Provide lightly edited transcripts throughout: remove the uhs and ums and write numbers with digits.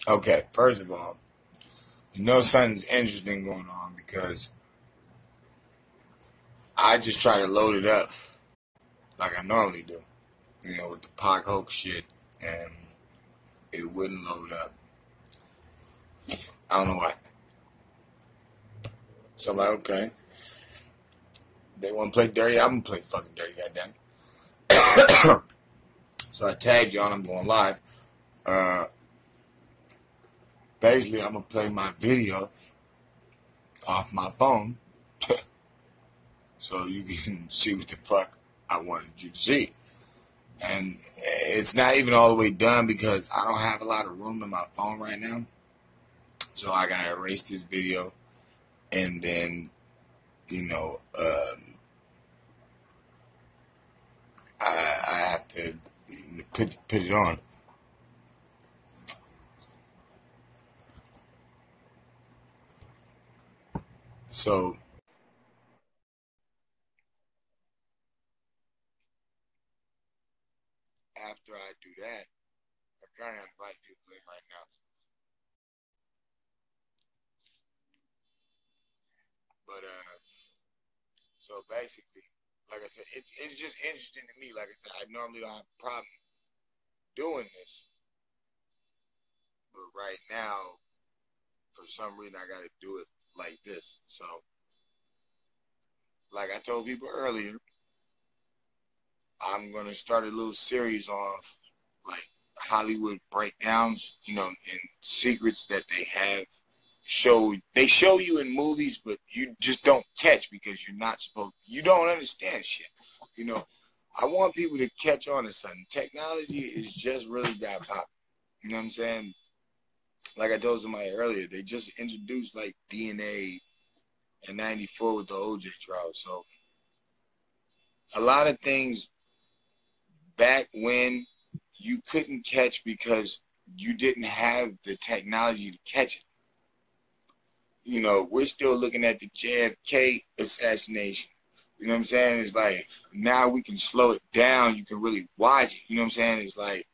Okay, first of all, you know something's interesting going on because I just try to load it up like I normally do, with the Pac Hoax shit, and it wouldn't load up. I don't know why. So I'm like, okay, they want to play dirty, I'm gonna play fucking dirty, goddamn. So I tagged y'all, and I'm going live. Uh, Basically, I'm gonna play my video off my phone, so you can see what the fuck I wanted you to see. And it's not even all the way done because I don't have a lot of room in my phone right now. So I gotta erase this video and then, you know, I have to put it on. So after I do that, I'm trying to invite people in right now. But so basically, like I said, it's just interesting to me. Like I said, I normally don't have a problem doing this, but right now, for some reason, I got to do it like this. So, like I told people earlier, I'm gonna start a little series on like Hollywood breakdowns, and secrets that they have they show you in movies, but you just don't catch because you're not supposed. You don't understand shit. You know, I want people to catch on to something. Technology is just really that pop. You know what I'm saying? Like I told somebody earlier, they just introduced like DNA in '94 with the OJ trial. So a lot of things back when you couldn't catch because you didn't have the technology to catch it. We're still looking at the JFK assassination. You know what I'm saying? It's like now we can slow it down. You can really watch it. You know what I'm saying? It's like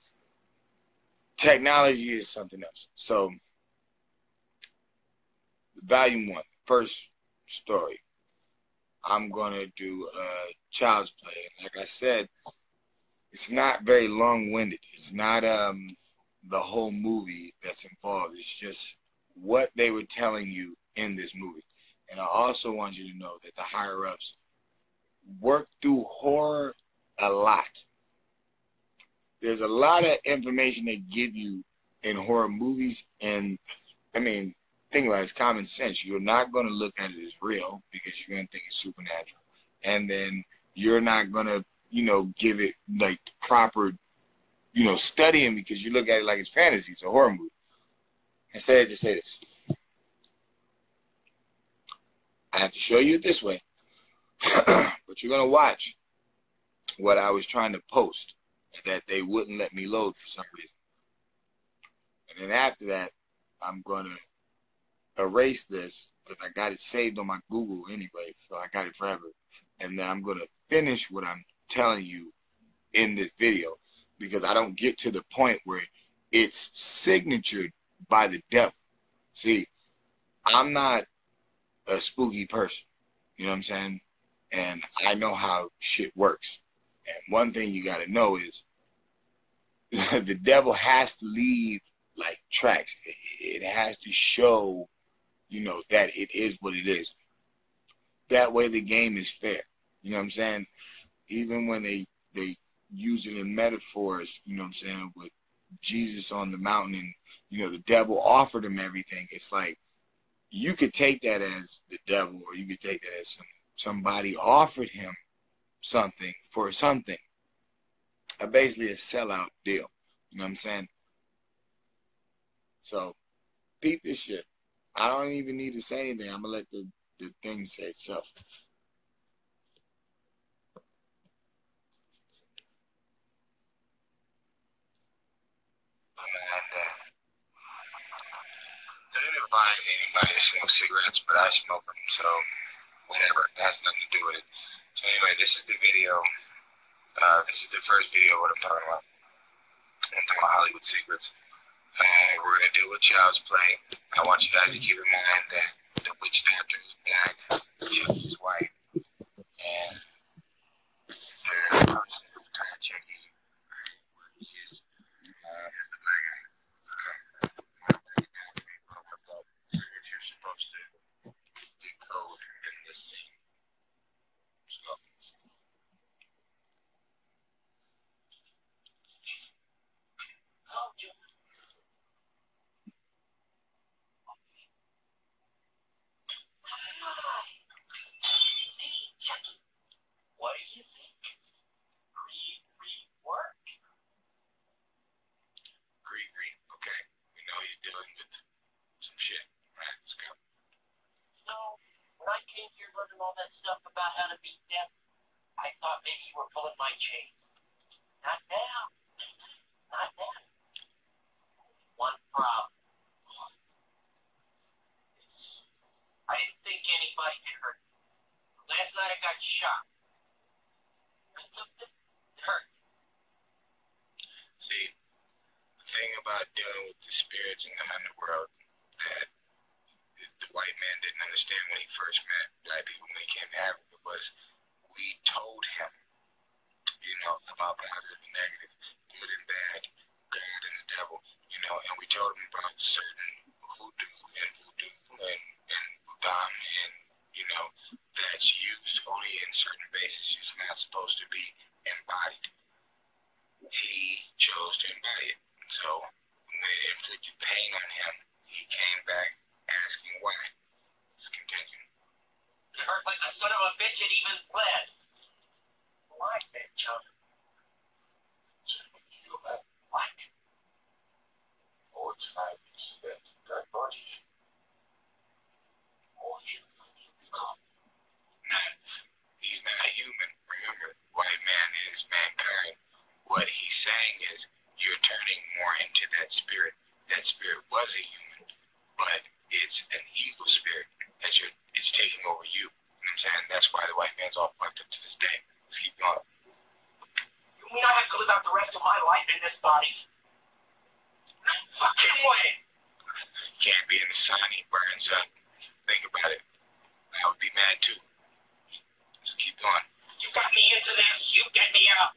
technology is something else. So, volume one, first story. I'm gonna do Child's Play. Like I said, it's not very long-winded. It's not the whole movie that's involved. It's just what they were telling you in this movie. And I also want you to know that the higher ups work through horror a lot. There's a lot of information they give you in horror movies, and I mean, think about it, it's common sense. You're not going to look at it as real because you're going to think it's supernatural, and then you're not going to, give it like the proper, studying because you look at it like it's fantasy, it's a horror movie. Instead, just say this: I have to show you it this way, but you're going to watch what I was trying to post that they wouldn't let me load for some reason. And then after that, I'm going to erase this because I got it saved on my Google anyway, so I got it forever. And then I'm going to finish what I'm telling you in this video because I don't get to the point where it's signatured by the devil. See, I'm not a spooky person, you know what I'm saying? And I know how shit works. And one thing you got to know is the devil has to leave like tracks. It has to show, that it is what it is. That way the game is fair. You know what I'm saying? Even when they use it in metaphors, you know what I'm saying, with Jesus on the mountain and, the devil offered him everything. It's like you could take that as the devil or you could take that as somebody offered him something for something. Basically a sellout deal. You know what I'm saying? So peep this shit. I don't even need to say anything. I'm gonna let the thing say itself. I didn't advise anybody to smoke cigarettes, but I smoke them, so whatever. It has nothing to do with it. So anyway, this is the video. This is the first video what I'm talking about. I'm talking about Hollywood secrets. We're going to deal with child's play. I want you guys to keep in mind that the witch doctor is black, Chucky is white, and the person who tied Chucky is the black guy. Okay. That you're supposed to decode in this scene. So, what do you think? Work? Gree. Okay. We know you're dealing with some shit. All right, let's go. No, when I came here learning all that stuff about how to beat death, I thought maybe you were pulling my chain. Not now. Not now. One problem. I didn't think anybody could hurt me. Last night I got shot. And something hurt. See, the thing about dealing with the spirits in the underworld that the white man didn't understand when he first met black people when he came to Africa was we told him, about positive and negative, good and bad, God and the devil, and we told him about certain hoodoo and voodoo and udam and, that's used only in certain bases. It's not supposed to be embodied. He chose to embody it. So when it inflicted pain on him, he came back asking why. Let's continue. He hurt like the son of a bitch and even fled. Why is that, John? Human. What? More time you spend in that body, more human you become. He's not human. Remember, white man is mankind. What he's saying is you're turning more into that spirit. That spirit was a human, but it's an evil spirit it's taking over you. You know what I'm saying? That's why the white man's all fucked up to this day. Let's keep going. You mean I have to live out the rest of my life in this body? No fucking way! Can't be in the sun, he burns up. Think about it. I would be mad too. Let's keep going. You got me into this, you get me out.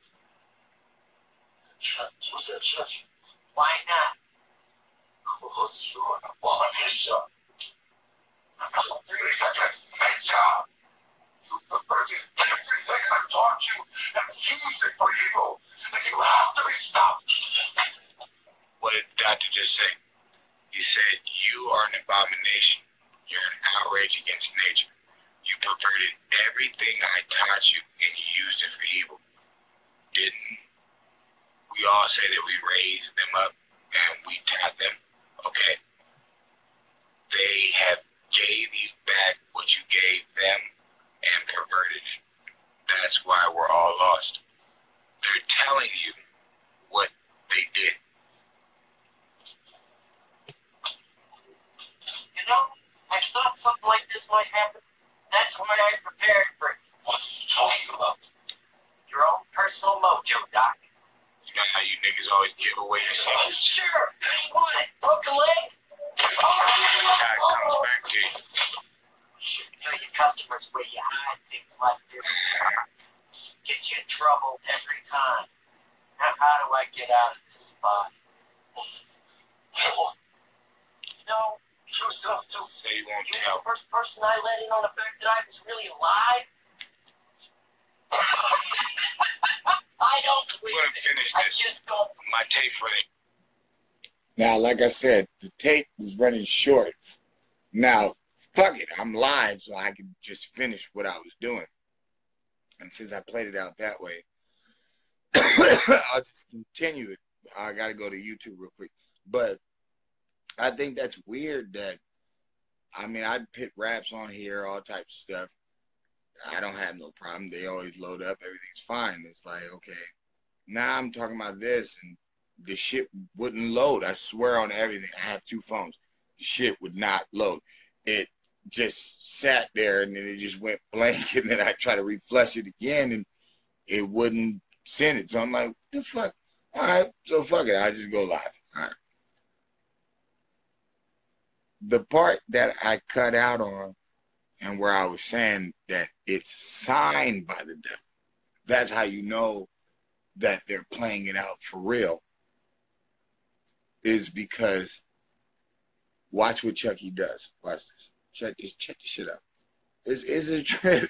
Can't do that, Chucky. Why not? Because you're an abomination. An outrage against nature. You perverted everything I taught you and used it for evil. And you have to be stopped. What did the doctor just say? He said, you are an abomination. You're an outrage against nature. You perverted everything I taught you and you used it for evil. Didn't we all say that we raised them up and we taught them? Okay. They have gave you back what you gave them and perverted it. That's why we're all lost. They're telling you what they did. I thought something like this might happen. That's why I prepared for it. What are you talking about? Your own personal mojo, Doc. You know how you niggas always give away your secrets? Sure. How do you want it? Broken leg? That comes back to you. Tell your customers where you hide things like this. Get you in trouble every time. Now, how do I get out of this body? Yourself too. Say you won't You're tell. the first person I let in on the fact that I was really alive. I don't believe We're gonna finish I this. just don't. My tape's running. Now, like I said, the tape was running short. Now, fuck it, I'm live, so I can just finish what I was doing. And since I played it out that way, I'll just continue it. I gotta go to YouTube real quick. But I think that's weird that, I mean, I put raps on here, all types of stuff. I don't have no problem. They always load up. Everything's fine. It's like, okay, now I'm talking about this, and the shit wouldn't load. I swear on everything. I have two phones. The shit would not load. It just sat there, and then it just went blank, and then I tried to refresh it again, and it wouldn't send it. So I'm like, what the fuck? All right, so fuck it. I just go live. All right. the part that I cut out on, and where I was saying that it's signed by the devil, that's how you know that they're playing it out for real, is because watch what Chucky does. Watch this. Check this shit out. It's a trip.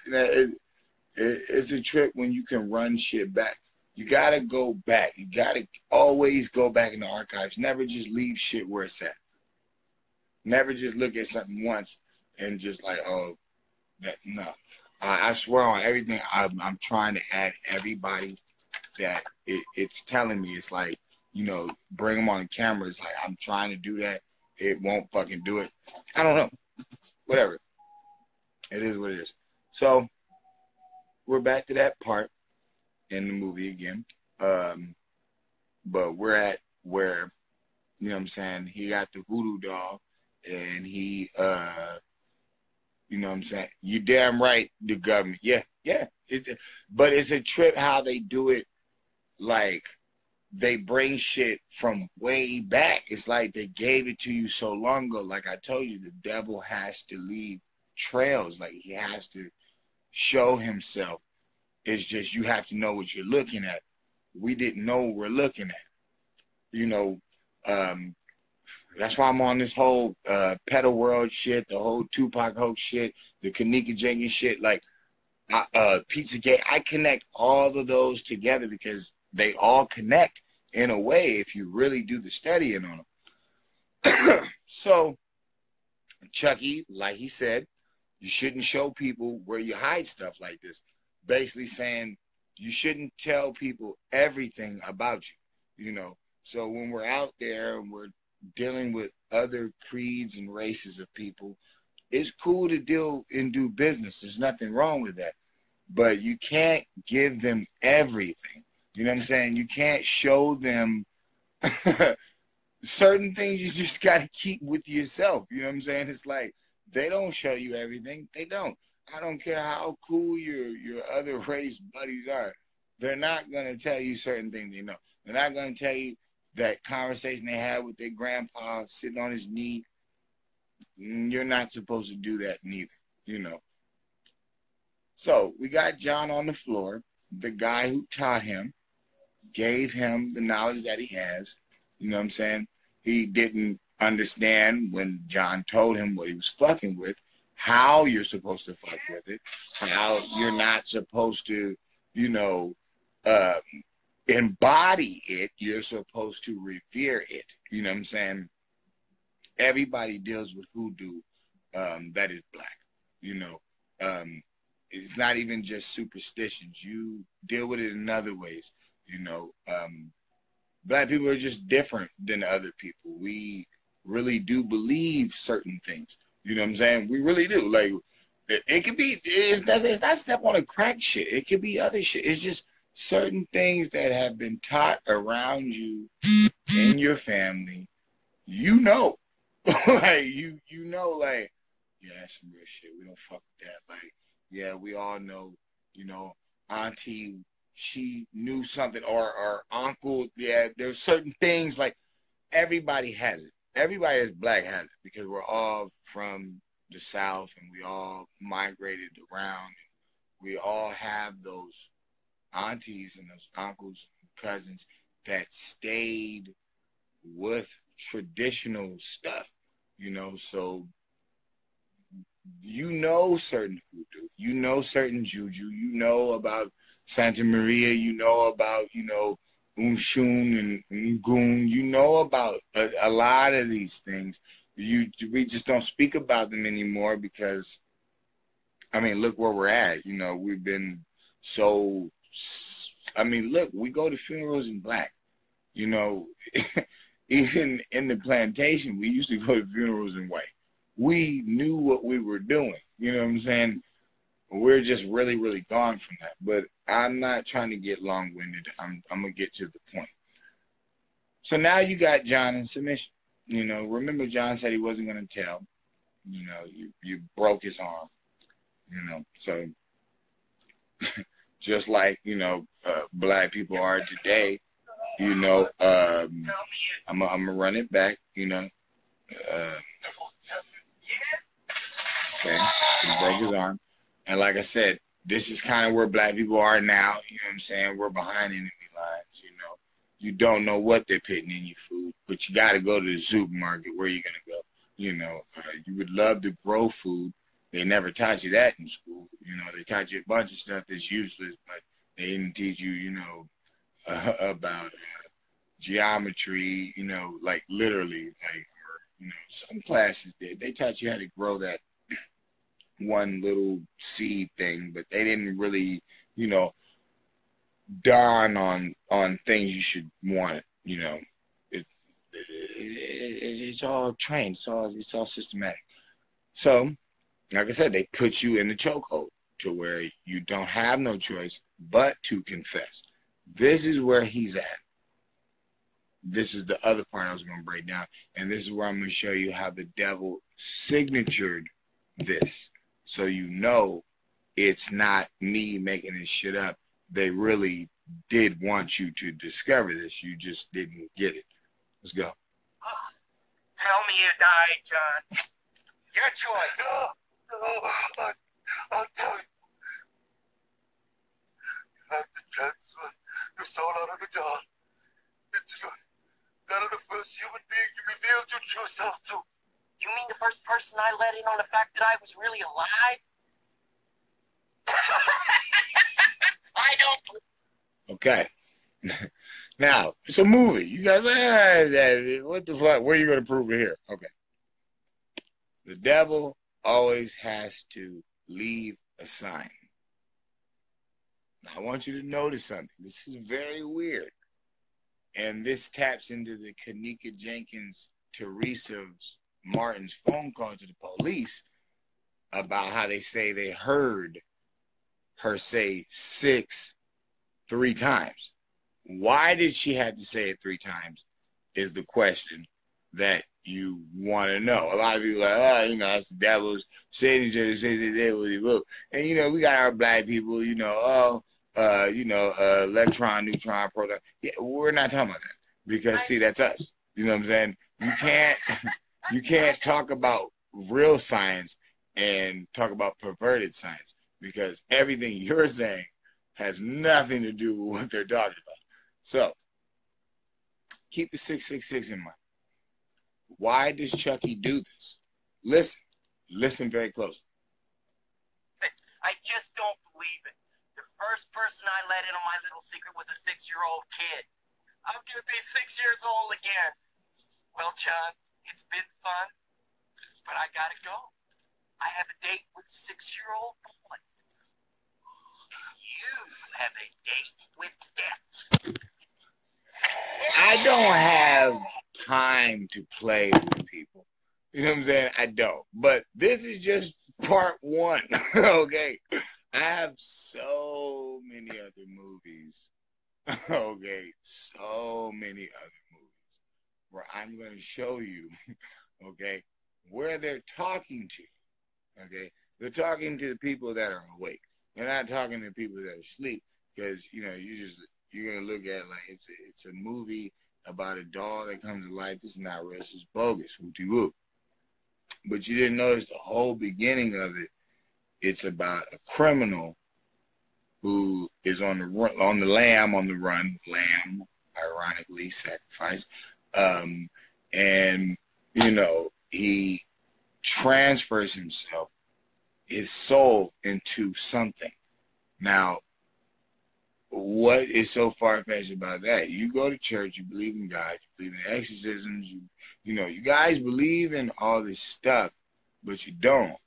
It's a trip when you can run shit back. You gotta go back. You gotta always go back in the archives. Never just leave shit where it's at. Never just look at something once and just like, oh, that no. I swear on everything. I'm trying to add everybody that it's telling me. It's like, you know, bring them on the camera. It's like I'm trying to do that. It won't fucking do it. I don't know. Whatever. It is what it is. So we're back to that part in the movie again. But we're at where, you know what I'm saying, he got the voodoo doll and he you know what I'm saying? You damn right, the government. Yeah. But it's a trip how they do it. Like, they bring shit from way back. It's like they gave it to you so long ago. Like I told you, the devil has to leave trails. Like, he has to show himself. It's just you have to know what you're looking at. We didn't know what we're looking at. You know, that's why I'm on this whole Pedal World shit, the whole Tupac hoax shit, the Kanika Jenkins shit, like Pizzagate. I connect all of those together because they all connect in a way if you really do the studying on them. So, Chucky, like he said, you shouldn't show people where you hide stuff like this. Basically saying you shouldn't tell people everything about you, you know. So when we're out there and we're dealing with other creeds and races of people, it's cool to deal and do business. There's nothing wrong with that. But you can't give them everything. You know what I'm saying? You can't show them certain things. You just got to keep with yourself. You know what I'm saying? It's like they don't show you everything. They don't. I don't care how cool your other race buddies are. They're not going to tell you certain things they know. They're not going to tell you that conversation they had with their grandpa sitting on his knee. You're not supposed to do that neither, you know. So we got John on the floor. The guy who taught him gave him the knowledge that he has. You know what I'm saying? He didn't understand when John told him what he was fucking with, how you're supposed to fuck with it, how you're not supposed to, you know, embody it. You're supposed to revere it. You know what I'm saying? Everybody deals with hoodoo that is black. You know, it's not even just superstitions. You deal with it in other ways. You know, black people are just different than other people. We really do believe certain things. You know what I'm saying? We really do. Like, it could be, it's not step on a crack shit. It could be other shit. It's just certain things that have been taught around you in your family. You know, like, you know, like, yeah, that's some real shit. We don't fuck with that. Like, yeah, we all know, you know, auntie, she knew something, or uncle, yeah, there's certain things, like, everybody has it. Everybody that's black has it because we're all from the South and we all migrated around. We all have those aunties and those uncles and cousins that stayed with traditional stuff, you know. So you know certain voodoo, you know certain juju, you know about Santa Maria, you know about, you know, Unshun and Ngun, you know about a lot of these things. We just don't speak about them anymore because, I mean, look where we're at. You know, we've been so, I mean, look, we go to funerals in black. You know, even in the plantation, we used to go to funerals in white. We knew what we were doing. You know what I'm saying? We're just really, really gone from that. But I'm not trying to get long-winded. I'm going to get to the point. So now you got John in submission. You know, remember John said he wasn't going to tell. You know, you broke his arm. You know, so just like, you know, black people are today, you know, I'm going to run it back, you know. Okay, he broke his arm, and like I said, this is kind of where black people are now. You know what I'm saying? We're behind enemy lines. You know, you don't know what they're putting in your food, but you got to go to the supermarket. Where you gonna go? You know, you would love to grow food. They never taught you that in school. You know, they taught you a bunch of stuff that's useless, but they didn't teach you, you know, about geometry. You know, like literally, like, or, you know, some classes did. They taught you how to grow that one little seed thing, but they didn't really, you know, dawn on things you should want. You know, it's all trained. It's all systematic. So, like I said, they put you in the chokehold to where you don't have no choice but to confess. This is where he's at. This is the other part I was going to break down, and this is where I'm going to show you how the devil signatured this, so you know it's not me making this shit up. They really did want you to discover this. You just didn't get it. Let's go. Tell me you died, John. Your choice. No, I'll tell you. You have to transfer your soul out of the dark into that of the first human being you revealed your true self to. You mean the first person I let in on the fact that I was really alive? I don't. Okay. Now, it's a movie. You guys, what the fuck? Where are you going to prove it here? Okay. The devil always has to leave a sign. Now, I want you to notice something. This is very weird. And this taps into the Kenneka Jenkins, Teresa Martin's phone call to the police about how they say they heard her say 6 3 times. Why did she have to say it 3 times is the question that you want to know. A lot of people are like, oh, you know, that's the devil's signature. And, you know, we got our black people, you know, electron, neutron, proton. Yeah, we're not talking about that because, see, that's us. You know what I'm saying? You can't talk about real science and talk about perverted science because everything you're saying has nothing to do with what they're talking about. So, keep the 666 in mind. Why does Chucky do this? Listen very closely. I just don't believe it. The first person I let in on my little secret was a 6-year-old kid. I'm going to be 6 years old again. Well, John, it's been fun, but I got to go. I have a date with a 6-year-old boy. You have a date with death. I don't have time to play with people. You know what I'm saying? I don't. But this is just part 1, okay? I have so many other movies, okay? So many other movies where I'm going to show you, okay, where they're talking to you, okay? They're talking to the people that are awake. They're not talking to people that are asleep because, you know, you're going to look at it like it's a movie about a doll that comes to life. This is not real. This is bogus. Hooty woo. But you didn't notice the whole beginning of it. It's about a criminal who is on the run, lamb, ironically, sacrifice. And, you know, he transfers his soul into something. Now, what is so far-fetched about that? You go to church, you believe in God, you believe in exorcisms, you know, you guys believe in all this stuff, but you don't.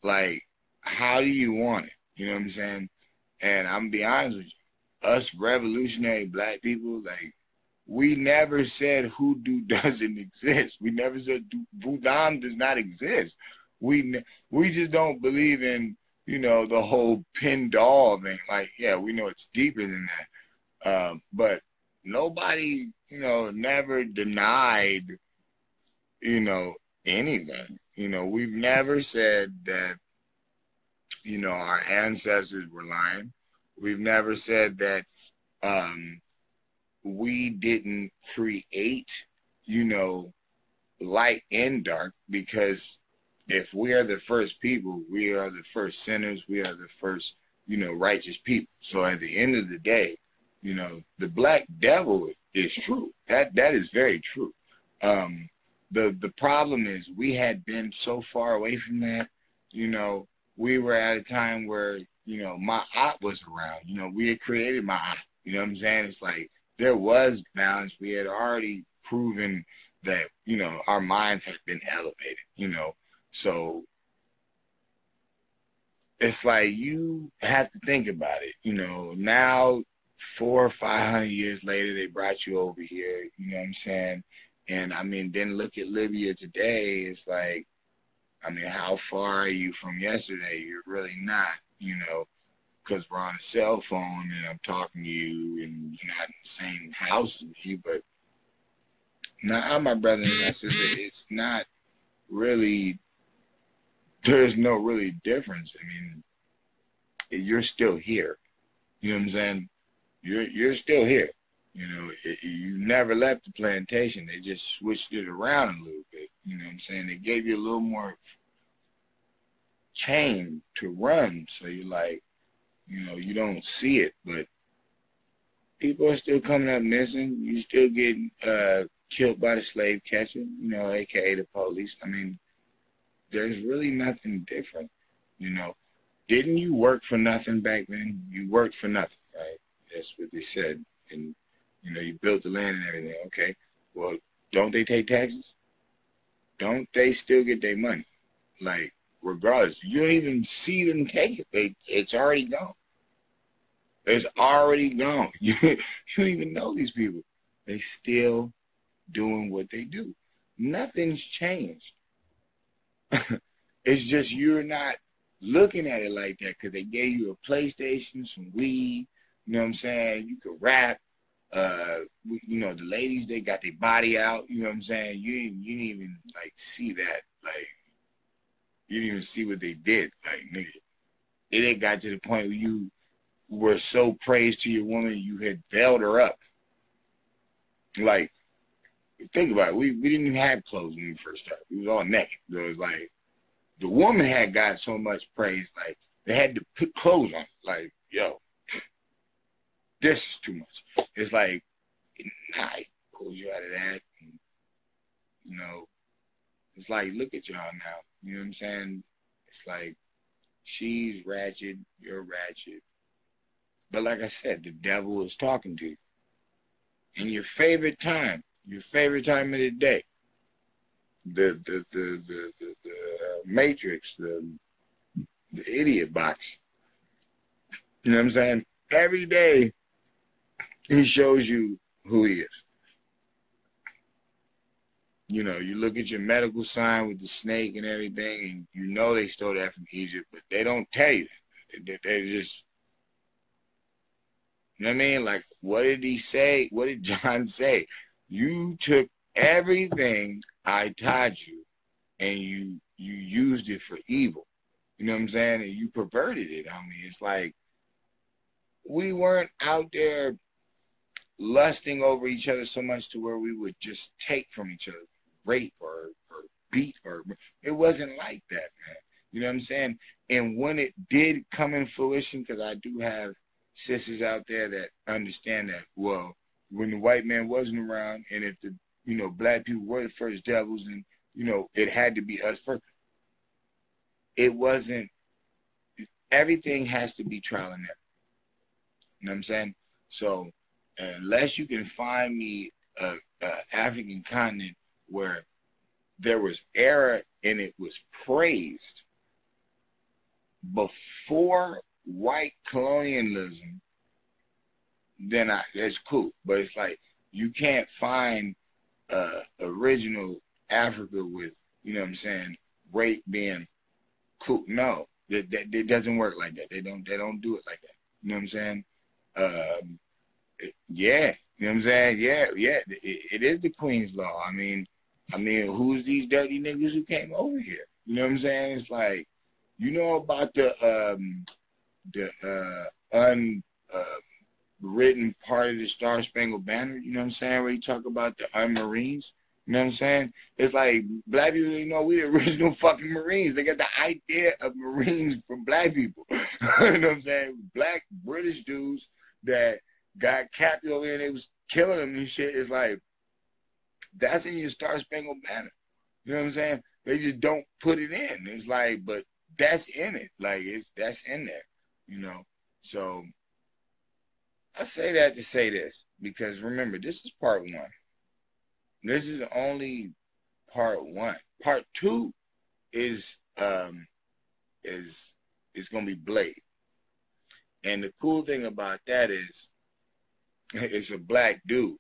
Like, how do you want it? You know what I'm saying? And I'm gonna be honest with you, us revolutionary black people, like, we never said hoodoo doesn't exist. We never said voodoo does not exist. We just don't believe in, you know, the whole pin doll thing. Like, yeah, we know it's deeper than that. But nobody, you know, never denied, you know, anything. You know, we've never said that, you know, our ancestors were lying. We've never said that we didn't create, you know, light and dark, because if we are the first people, we are the first sinners, we are the first, righteous people. So at the end of the day, the black devil is true. That is very true. The problem is we had been so far away from that. We were at a time where my aunt was around. We had created my aunt. You know what I'm saying? It's like there was balance. We had already proven that our minds had been elevated. So it's like you have to think about it. Now 400 or 500 years later, they brought you over here. You know what I'm saying? And I mean, then look at Libya today. It's like, I mean, how far are you from yesterday? You're really not, because we're on a cell phone and I'm talking to you and you're not in the same house as me. But now, my brother and my sister, it's not really, there's no really difference. I mean, you're still here. You know what I'm saying? You're still here. You never left the plantation. They just switched it around a little bit. You know what I'm saying? They gave you a little more chain to run. So you're like, you don't see it, but people are still coming up missing. You still getting killed by the slave catcher, aka the police. I mean, there's really nothing different. Didn't you work for nothing back then? You worked for nothing, right? That's what they said. And you built the land and everything. Okay. Well, don't they take taxes? Don't they still get their money? Like, regardless, you don't even see them take it. It's already gone. It's already gone. You don't even know these people. They still doing what they do. Nothing's changed. It's just you're not looking at it like that because they gave you a PlayStation, some weed. You know what I'm saying? You could rap. The ladies, they got their body out. You know what I'm saying? You didn't even like see that. Like, you didn't even see what they did. Like, nigga, it got to the point where you were so praised to your woman, you had veiled her up. Like, think about it. We didn't even have clothes when we first started. We was all naked. It was like the woman had got so much praise, like they had to put clothes on. Like, yo, this is too much. It's like, nah, it pulls you out of that. And, it's like, look at y'all now. You know what I'm saying? It's like, she's ratchet, you're ratchet. But like I said, the devil is talking to you. In your favorite time of the day, the Matrix, the idiot box. You know what I'm saying? Every day, he shows you who he is. You look at your medical sign with the snake and everything, and they stole that from Egypt, but they don't tell you that. They just, you know what I mean? Like, what did he say? What did John say? You took everything I taught you, and you used it for evil. You know what I'm saying? And you perverted it. I mean, it's like, we weren't out there lusting over each other so much to where we would just take from each other, rape or beat, or it wasn't like that, man. You know what I'm saying? And when it did come in fruition, because I do have sisters out there that understand that, well, when the white man wasn't around, and if the black people were the first devils, and it had to be us first. It wasn't. Everything has to be trial and error. You know what I'm saying? So unless you can find me a African continent where there was error and it was praised before white colonialism, then that's cool. But it's like, you can't find original Africa with, you know what I'm saying, rape being cool. No, it doesn't work like that. They don't do it like that. You know what I'm saying? Yeah, you know what I'm saying? Yeah, it is the Queen's Law. I mean, who's these dirty niggas who came over here? You know what I'm saying? It's like, about the unwritten part of the Star Spangled Banner, you know what I'm saying, where you talk about the unmarines, You know what I'm saying? It's like black people, you know, we the original fucking Marines. They got the idea of Marines from black people. You know what I'm saying? Black British dudes that got captured over there and they was killing them and shit. It's like, that's in your Star Spangled Banner. You know what I'm saying? They just don't put it in. It's like, but that's in it. Like, that's in there, you know? So I say that to say this, because remember, this is part one. This is only part one. Part two is gonna be Blade. And the cool thing about that is it's a black dude.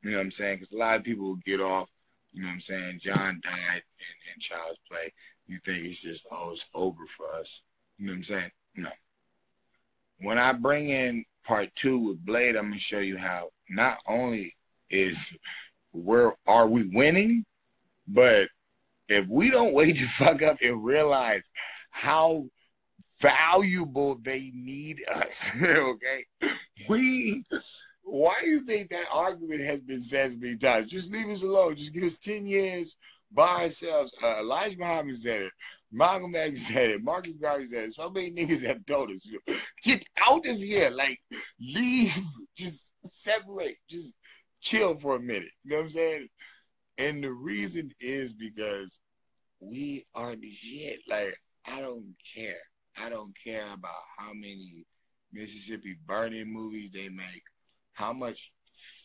You know what I'm saying? Because a lot of people get off, you know what I'm saying? John died in Child's Play. You think it's just, oh, it's over for us. You know what I'm saying? No. When I bring in part two with Blade, I'm going to show you how not only are we winning, but if we don't wake the fuck up and realize how valuable they need us, okay? Why do you think that argument has been said so many times? Just leave us alone. Just give us 10 years by ourselves. Elijah Muhammad said it. Malcolm X said it. Marcus Garvey said it. So many niggas have told us, you know, get out of here. Like, leave. Just separate. Just chill for a minute. You know what I'm saying? And the reason is because we are the shit. Like, I don't care. I don't care about how many Mississippi Burning movies they make, how much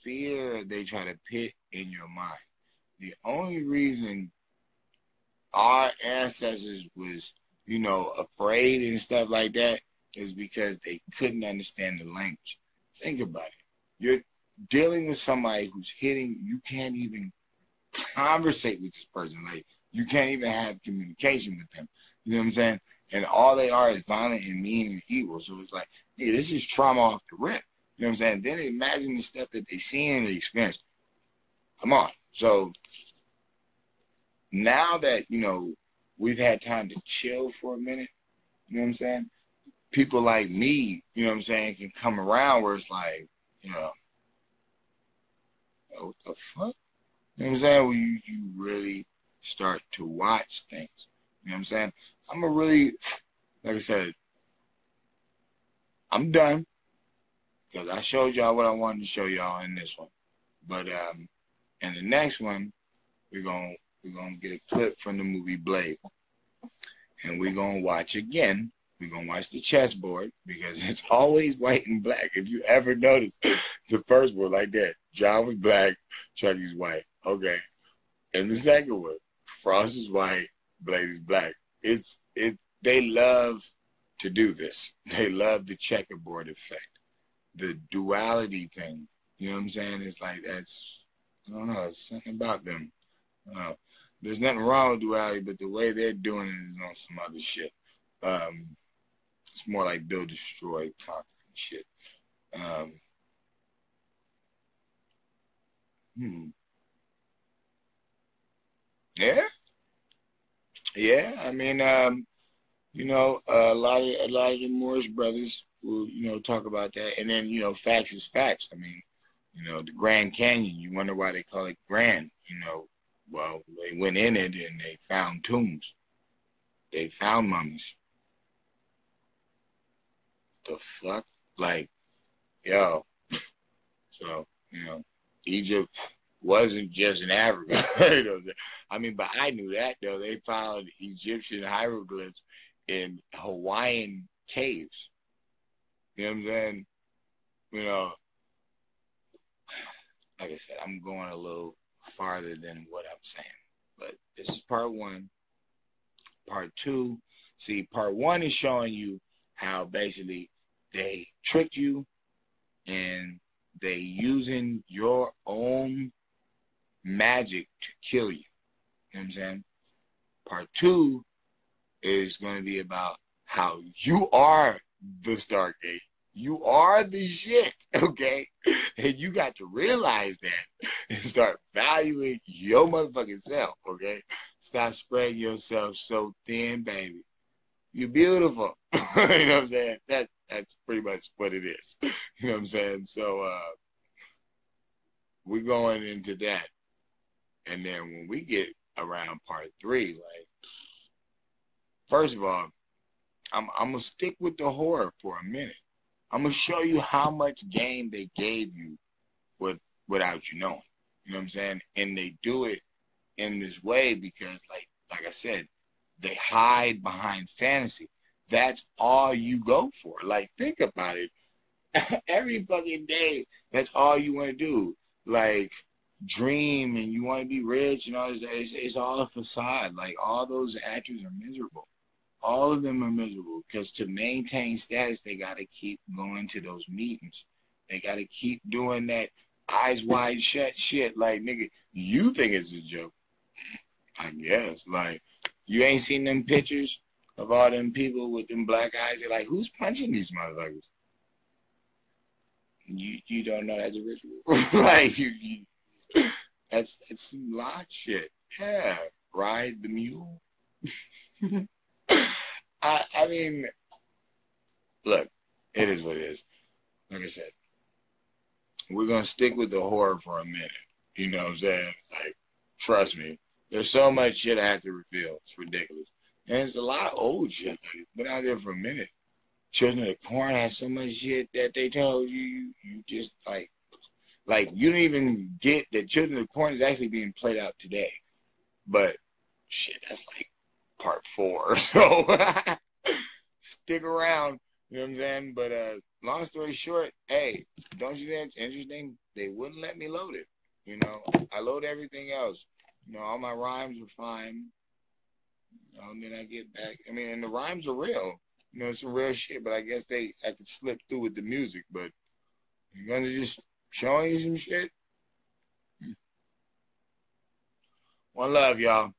fear they try to put in your mind. The only reason our ancestors was, you know, afraid and stuff like that is because they couldn't understand the language. Think about it. You're dealing with somebody who's hitting, you can't even conversate with this person. Like, you can't even have communication with them. You know what I'm saying? And all they are is violent and mean and evil. So it's like, hey, this is trauma off the rip. You know what I'm saying? Then imagine the stuff that they see and they experience. Come on. So now that, you know, we've had time to chill for a minute, you know what I'm saying? People like me, you know what I'm saying, can come around where it's like, you know, what the fuck? You know what I'm saying? Where you really start to watch things. You know what I'm saying? I'm a really, like I said, I'm done. Because I showed y'all what I wanted to show y'all in this one. But in the next one, we're gonna get a clip from the movie Blade. And we're gonna watch again. We're gonna watch the chessboard because it's always white and black. If you ever notice the first one like that, John was black, Chucky's white. Okay. And the second one, Frost is white, Blade is black. They love to do this. They love the checkerboard effect. The duality thing, you know what I'm saying? It's like, that's, I don't know, it's something about them. There's nothing wrong with duality, but the way they're doing it is on some other shit. It's more like build, destroy, conquer and shit. Yeah. I mean, you know, a lot of the Moorish brothers will, you know, talk about that. And then, you know, facts is facts. I mean, you know, the Grand Canyon, you wonder why they call it Grand, you know. Well, they went in it and they found tombs. They found mummies. The fuck? Like, yo. So, you know, Egypt wasn't just in Africa. You know, I mean, but I knew that, though. They found Egyptian hieroglyphs in Hawaiian caves. You know what I'm saying? You know, like I said, I'm going a little farther than what I'm saying. But this is part one. Part two, see, part one is showing you how basically they tricked you and they using your own magic to kill you. You know what I'm saying? Part two is going to be about how you are the Stargate. You are the shit, okay? And you got to realize that and start valuing your motherfucking self, okay? Stop spreading yourself so thin, baby. You're beautiful. You know what I'm saying? That's pretty much what it is. You know what I'm saying? So we're going into that. And then when we get around part 3, like, first of all, I'm gonna stick with the horror for a minute. I'm gonna show you how much game they gave you without you knowing. You know what I'm saying? And they do it in this way because, like I said, they hide behind fantasy. That's all you go for. Like, think about it. Every fucking day, that's all you want to do. Like, dream and you want to be rich and all this. It's all a facade. Like, all those actors are miserable. All of them are miserable because to maintain status, they got to keep going to those meetings. They got to keep doing that eyes wide shut shit. Like, nigga, you think it's a joke. I guess. Like, you ain't seen them pictures of all them people with them black eyes. They're like, who's punching these motherfuckers? You don't know that's a ritual. Like, that's some lot shit. Yeah. Ride the mule. I mean, look, it is what it is. Like I said, we're going to stick with the horror for a minute. You know what I'm saying? Like, trust me. There's so much shit I have to reveal. It's ridiculous. And there's a lot of old shit. Like, it's been out there for a minute. Children of the Corn has so much shit that they told you. You just, like, you don't even get that Children of the Corn is actually being played out today. But, shit, that's like part 4. So, stick around. You know what I'm saying? But, long story short, hey, don't you think it's interesting? They wouldn't let me load it. You know, I load everything else. You know, all my rhymes are fine. You know, and then I get back. I mean, and the rhymes are real. You know, it's some real shit, but I guess I could slip through with the music. But you're going to just showing you some shit. One love, y'all.